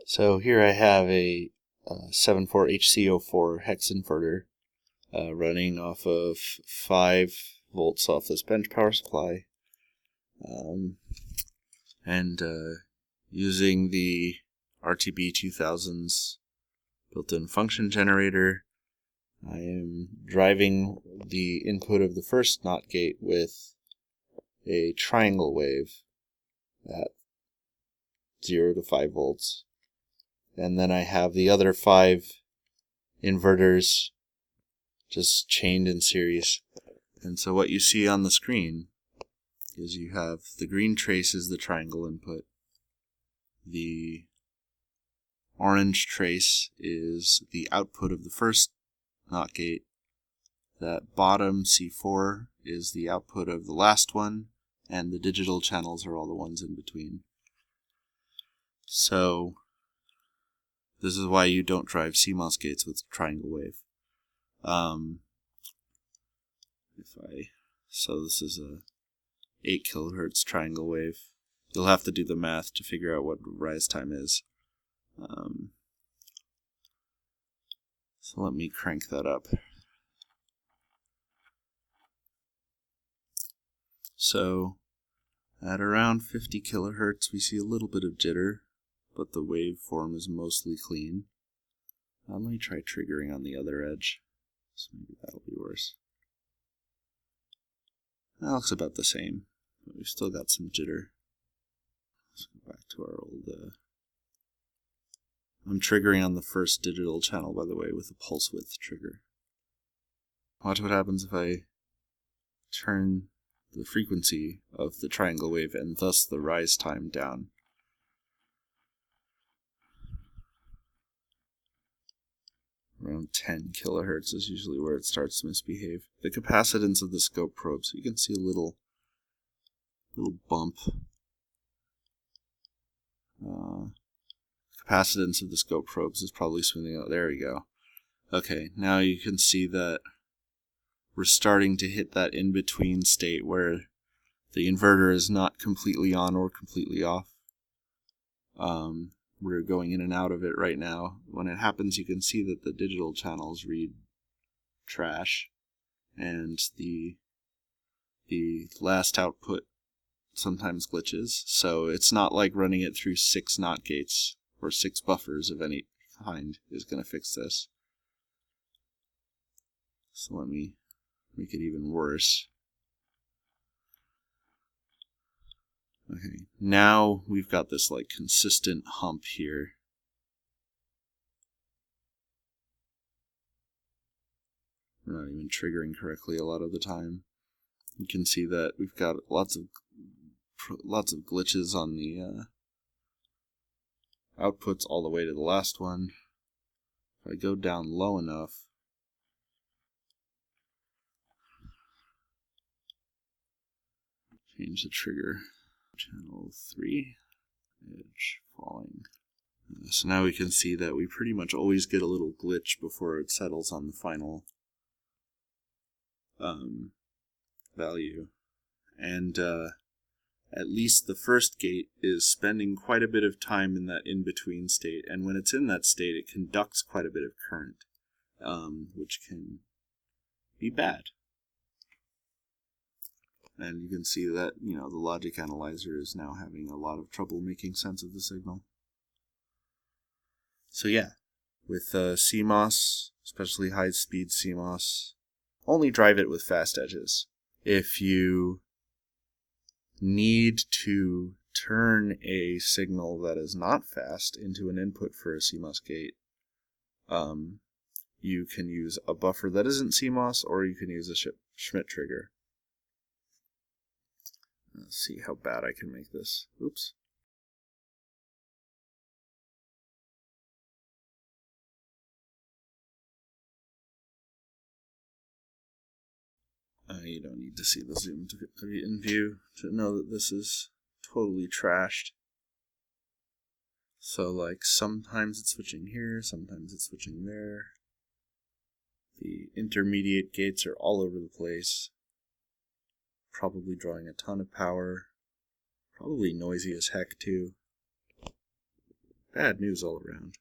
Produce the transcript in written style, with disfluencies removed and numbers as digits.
So here I have a 74HC04 hex inverter running off of 5 volts off this bench power supply, and using the RTB 2000's built-in function generator. I am driving the input of the first NOT gate with a triangle wave at 0 to 5 volts. And then I have the other 5 inverters just chained in series. And so what you see on the screen is you have the green trace is the triangle input. The orange trace is the output of the first NOT gate. That bottom C4 is the output of the last one, and the digital channels are all the ones in between. So this is why you don't drive CMOS gates with triangle wave. So this is a 8 kilohertz triangle wave. You'll have to do the math to figure out what rise time is. So let me crank that up. So at around 50 kilohertz we see a little bit of jitter, but the waveform is mostly clean. Let me try triggering on the other edge, so maybe that'll be worse. That looks about the same, but we've still got some jitter. Let's go back to our old... I'm triggering on the first digital channel, by the way, with a pulse width trigger. Watch what happens if I turn the frequency of the triangle wave and thus the rise time down. Around 10 kilohertz is usually where it starts to misbehave. The capacitance of the scope probe, so you can see a little bump. Capacitance of the scope probes is probably smoothing out. There we go. Okay, now you can see that we're starting to hit that in-between state where the inverter is not completely on or completely off. We're going in and out of it right now. When it happens, you can see that the digital channels read trash, and the last output sometimes glitches. So it's not like running it through 6 NOT gates or 6 buffers of any kind is going to fix this. So let me make it even worse. Okay, now we've got this like consistent hump here. We're not even triggering correctly a lot of the time. You can see that we've got lots of glitches on the outputs all the way to the last one. If I go down low enough, change the trigger. Channel 3, edge falling. So now we can see that we pretty much always get a little glitch before it settles on the final value. And at least the first gate is spending quite a bit of time in that in-between state, and when it's in that state it conducts quite a bit of current, which can be bad. And you can see that, the logic analyzer is now having a lot of trouble making sense of the signal. So yeah, with CMOS, especially high-speed CMOS, only drive it with fast edges. If you need to turn a signal that is not fast into an input for a CMOS gate, you can use a buffer that isn't CMOS, or you can use a Schmitt trigger. Let's see how bad I can make this. Oops. You don't need to see the zoom in view to know that this is totally trashed. So like sometimes it's switching here, sometimes it's switching there. The intermediate gates are all over the place. Probably drawing a ton of power. Probably noisy as heck too. Bad news all around.